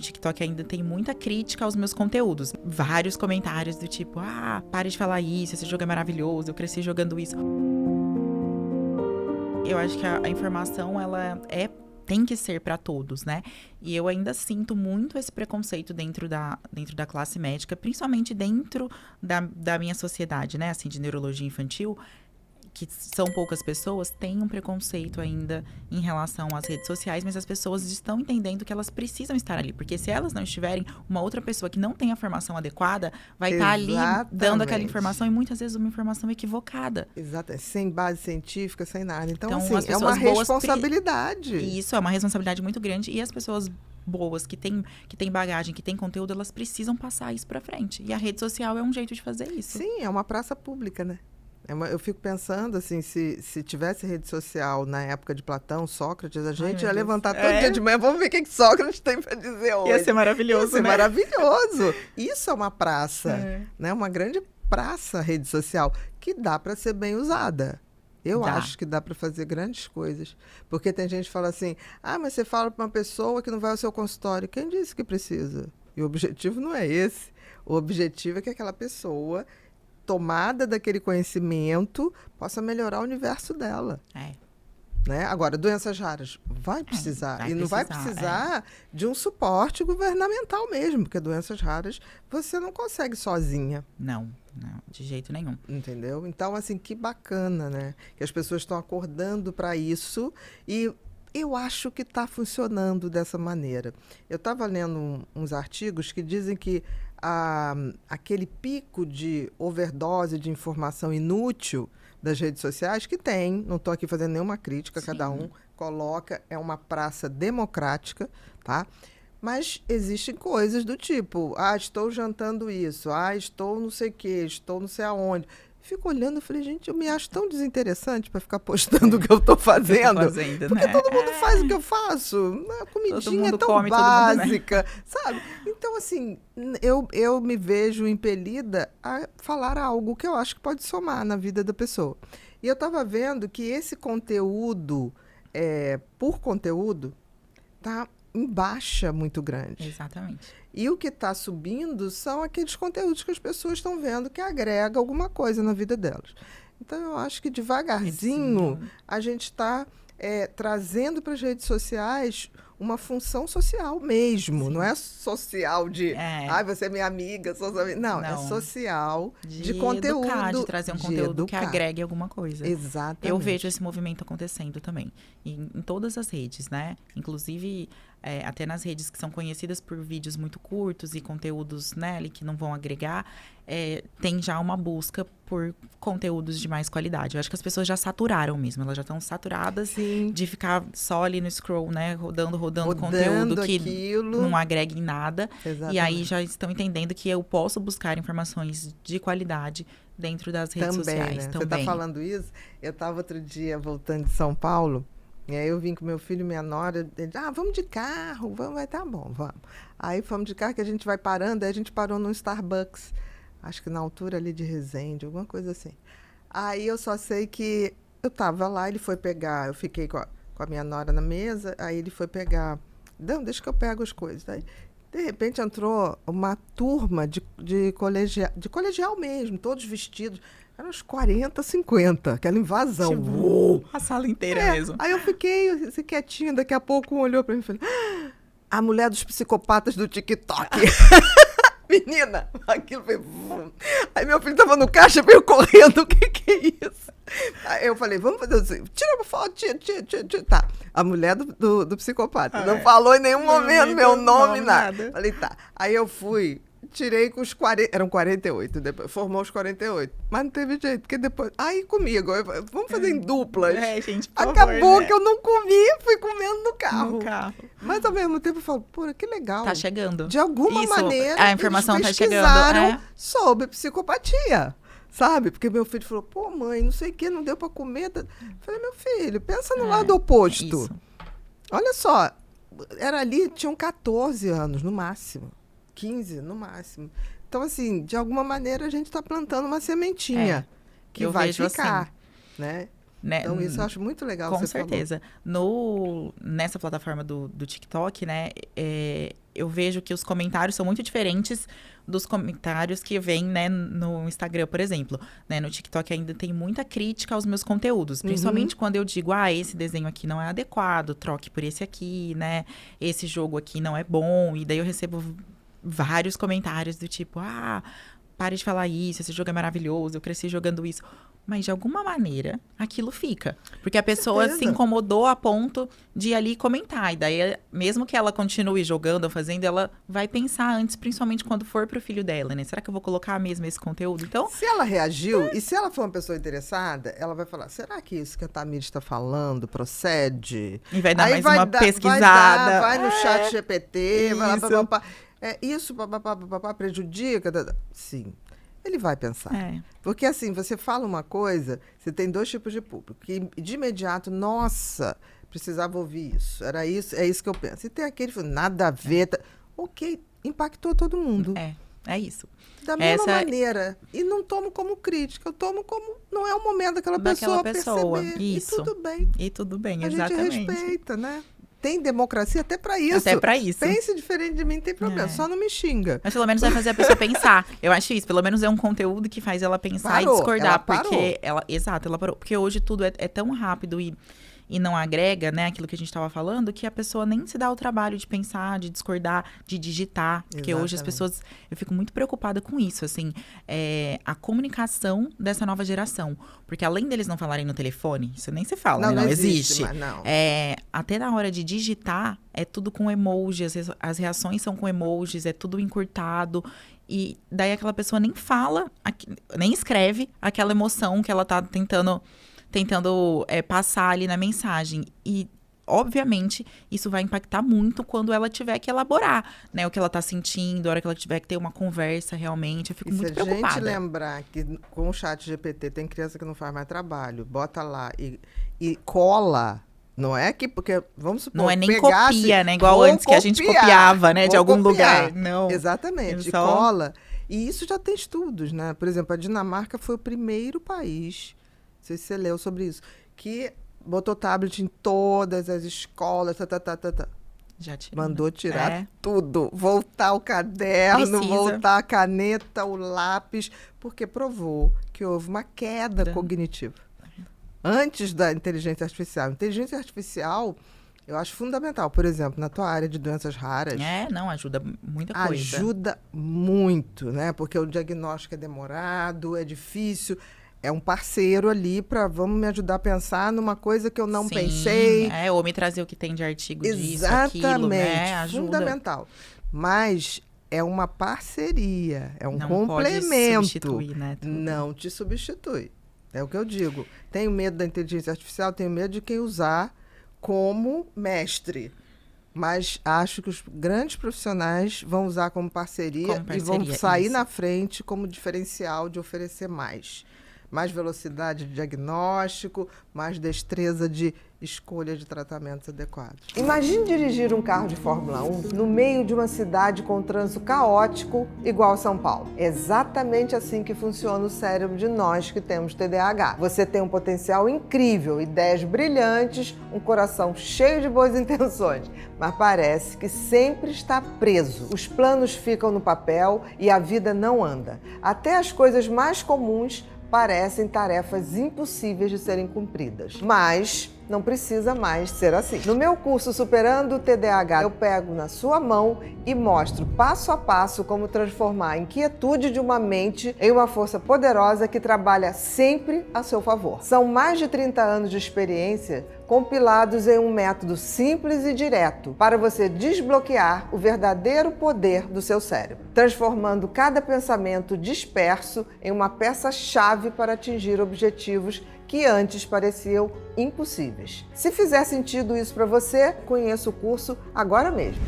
TikTok ainda tem muita crítica aos meus conteúdos. Vários comentários do tipo, pare de falar isso, esse jogo é maravilhoso, eu cresci jogando isso. Eu acho que a informação, ela tem que ser para todos, né? E eu ainda sinto muito esse preconceito dentro da classe médica, principalmente dentro da minha sociedade, né? Assim, de neurologia infantil, que são poucas pessoas, tem um preconceito ainda em relação às redes sociais, mas as pessoas estão entendendo que elas precisam estar ali, porque se elas não estiverem, uma outra pessoa que não tem a formação adequada vai estar ali dando aquela informação, e muitas vezes uma informação equivocada. Exato, sem base científica, sem nada. Então as assim, é uma responsabilidade. Isso, é uma responsabilidade muito grande, e as pessoas boas, que têm bagagem, que têm conteúdo, elas precisam passar isso pra frente. E a rede social é um jeito de fazer isso. Sim, é uma praça pública, né? Eu fico pensando, assim, se tivesse rede social na época de Platão, Sócrates, a gente ia levantar todo dia de manhã, vamos ver o que Sócrates tem para dizer hoje. Ia ser maravilhoso, Ia ser maravilhoso. Isso é uma praça, né? Uma grande praça, rede social, que dá para ser bem usada. Eu acho que dá para fazer grandes coisas. Porque tem gente que fala assim, mas você fala para uma pessoa que não vai ao seu consultório. Quem disse que precisa? E o objetivo não é esse. O objetivo é que aquela pessoa, tomada daquele conhecimento, possa melhorar o universo dela. Né? Agora, doenças raras, vai precisar. E não vai precisar de um suporte governamental mesmo, porque doenças raras você não consegue sozinha. Não, de jeito nenhum. Entendeu? Então, assim, que bacana, né? Que as pessoas estão acordando para isso, e eu acho que está funcionando dessa maneira. Eu estava lendo uns artigos que dizem que aquele pico de overdose de informação inútil das redes sociais, que tem, não estou aqui fazendo nenhuma crítica, cada um coloca, é uma praça democrática, tá? Mas existem coisas do tipo, estou jantando isso, estou não sei o quê, estou não sei aonde. Fico olhando e falei, gente, eu me acho tão desinteressante para ficar postando o que eu estou fazendo. Porque todo mundo faz o que eu faço. A comidinha é tão básica, sabe? Então, assim, eu me vejo impelida a falar algo que eu acho que pode somar na vida da pessoa. E eu estava vendo que esse conteúdo, por conteúdo, tá em baixa muito grande. Exatamente. E o que está subindo são aqueles conteúdos que as pessoas estão vendo que agrega alguma coisa na vida delas. Então, eu acho que devagarzinho a gente está trazendo para as redes sociais uma função social mesmo. Não é social de, você é minha amiga, sou sua amiga. Não, é social de conteúdo. De trazer um conteúdo que agregue alguma coisa. Exatamente. Eu vejo esse movimento acontecendo também. Em todas as redes, né? Inclusive, até nas redes que são conhecidas por vídeos muito curtos e conteúdos, né, ali que não vão agregar, tem já uma busca por conteúdos de mais qualidade. Eu acho que as pessoas já saturaram mesmo. Elas já estão saturadas de ficar só ali no scroll, né? Rodando conteúdo que não agrega em nada. Exatamente. E aí já estão entendendo que eu posso buscar informações de qualidade dentro das redes sociais. Né? Você está falando isso? Eu estava outro dia voltando de São Paulo, e aí eu vim com meu filho e minha nora, ele, vamos de carro, vamos, tá bom, vamos. Aí fomos de carro, que a gente vai parando, aí a gente parou num Starbucks, acho que na altura ali de Resende, alguma coisa assim. Aí eu só sei que eu estava lá, ele foi pegar, eu fiquei com a minha nora na mesa, aí ele foi pegar, não, deixa que eu pego as coisas. Aí, de repente entrou uma turma de colegial mesmo, todos vestidos. Eram uns 40, 50, aquela invasão. Tipo, a sala inteira mesmo. Aí eu fiquei assim, quietinha, daqui a pouco um olhou pra mim e falou, a mulher dos psicopatas do TikTok. Menina, aquilo foi... Aí meu filho tava no caixa, veio correndo, o que é isso? Aí eu falei, vamos fazer assim, tira uma foto, tira. Tá, a mulher do psicopata. Não falou em nenhum momento meu nome, nada. Falei, tá. Aí eu fui... Tirei com os 40, eram 48, depois, formou os 48. Mas não teve jeito, porque depois... Aí comigo, vamos fazer em duplas. Gente, por Acabou favor, né? que eu não comi, fui comendo no carro. No carro. Mas ao mesmo tempo eu falo, pô, que legal. Tá chegando. De alguma maneira, a informação eles tá chegando. pesquisaram sobre psicopatia. Sabe? Porque meu filho falou, pô, mãe, não sei o que, não deu pra comer. Eu falei, meu filho, pensa no lado oposto. Isso. Olha só, era ali, tinham 14 anos no máximo. 15 no máximo. Então, assim, de alguma maneira a gente está plantando uma sementinha que vai ficar, assim, né? Então, isso eu acho muito legal. Com certeza. Nessa plataforma do TikTok, né, eu vejo que os comentários são muito diferentes dos comentários que vêm, né, no Instagram, por exemplo. Né, no TikTok ainda tem muita crítica aos meus conteúdos. Principalmente quando eu digo, esse desenho aqui não é adequado, troque por esse aqui, né? Esse jogo aqui não é bom. E daí eu recebo vários comentários do tipo, pare de falar isso, esse jogo é maravilhoso, eu cresci jogando isso. Mas, de alguma maneira, aquilo fica. Porque a pessoa se incomodou a ponto de ir ali e comentar. E daí, mesmo que ela continue jogando ou fazendo, ela vai pensar antes, principalmente quando for pro filho dela, né? Será que eu vou colocar mesmo esse conteúdo? Então, se ela reagiu, e se ela for uma pessoa interessada, ela vai falar, será que isso que a Tamires está falando procede? E vai dar mais uma pesquisada. Vai no chat GPT, vai lá, papapá. Isso, papapá, prejudica? Sim. Ele vai pensar. Porque assim, você fala uma coisa, você tem 2 tipos de público. Que de imediato, nossa, precisava ouvir isso. Era isso, é isso que eu penso. E tem aquele que nada a ver. Ok, impactou todo mundo. É isso. Da mesma maneira. E não tomo como crítica, eu tomo como não é o momento daquela pessoa perceber. Isso. E tudo bem. Exatamente. A gente respeita, né? Tem democracia até pra isso. Até pra isso. Pense diferente de mim, não tem problema. Só não me xinga. Mas pelo menos vai fazer a pessoa pensar. Eu acho isso. Pelo menos é um conteúdo que faz ela pensar e discordar. Ela parou. Porque ela parou. Porque hoje tudo é tão rápido e não agrega, né, aquilo que a gente estava falando, que a pessoa nem se dá o trabalho de pensar, de discordar, de digitar. Porque hoje as pessoas... Eu fico muito preocupada com isso, assim. A comunicação dessa nova geração. Porque além deles não falarem no telefone, isso nem se fala, não existe. Mas não. Até na hora de digitar, é tudo com emojis, as reações são com emojis, é tudo encurtado. E daí aquela pessoa nem fala, nem escreve aquela emoção que ela tá tentando passar ali na mensagem. E, obviamente, isso vai impactar muito quando ela tiver que elaborar, né? O que ela tá sentindo, a hora que ela tiver que ter uma conversa realmente. Eu fico muito preocupada. Se a gente lembrar que com o chat GPT tem criança que não faz mais trabalho, bota lá e cola... Não é que, porque, vamos supor, não é nem copia, né? Igual antes que a gente copiava, né? De algum lugar. Não. Exatamente. Cola. E isso já tem estudos, né? Por exemplo, a Dinamarca foi o primeiro país, não sei se você leu sobre isso, que botou tablet em todas as escolas, Já tirou, mandou tirar tudo. Voltar o caderno, voltar a caneta, o lápis, porque provou que houve uma queda cognitiva. Antes da inteligência artificial. Inteligência artificial, eu acho fundamental. Por exemplo, na tua área de doenças raras. Ajuda muita coisa. Ajuda muito, né? Porque o diagnóstico é demorado, é difícil. É um parceiro ali vamos me ajudar a pensar numa coisa que eu não pensei. Ou me trazer o que tem de artigo disso, aquilo, né? Ajuda. Fundamental. Mas é uma parceria, é um complemento. Pode substituir, né? Não te substitui. É o que eu digo. Tenho medo da inteligência artificial, tenho medo de quem usar como mestre. Mas acho que os grandes profissionais vão usar como parceria e vão sair na frente como diferencial de oferecer mais. Mais velocidade de diagnóstico, mais destreza de escolha de tratamentos adequados. Imagine dirigir um carro de Fórmula 1 no meio de uma cidade com trânsito caótico igual São Paulo. É exatamente assim que funciona o cérebro de nós que temos TDAH. Você tem um potencial incrível, ideias brilhantes, um coração cheio de boas intenções, mas parece que sempre está preso. Os planos ficam no papel e a vida não anda. Até as coisas mais comuns parecem tarefas impossíveis de serem cumpridas. Mas não precisa mais ser assim. No meu curso Superando o TDAH, eu pego na sua mão e mostro passo a passo como transformar a inquietude de uma mente em uma força poderosa que trabalha sempre a seu favor. São mais de 30 anos de experiência compilados em um método simples e direto para você desbloquear o verdadeiro poder do seu cérebro, transformando cada pensamento disperso em uma peça-chave para atingir objetivos que antes pareciam impossíveis. Se fizer sentido isso para você, conheça o curso agora mesmo.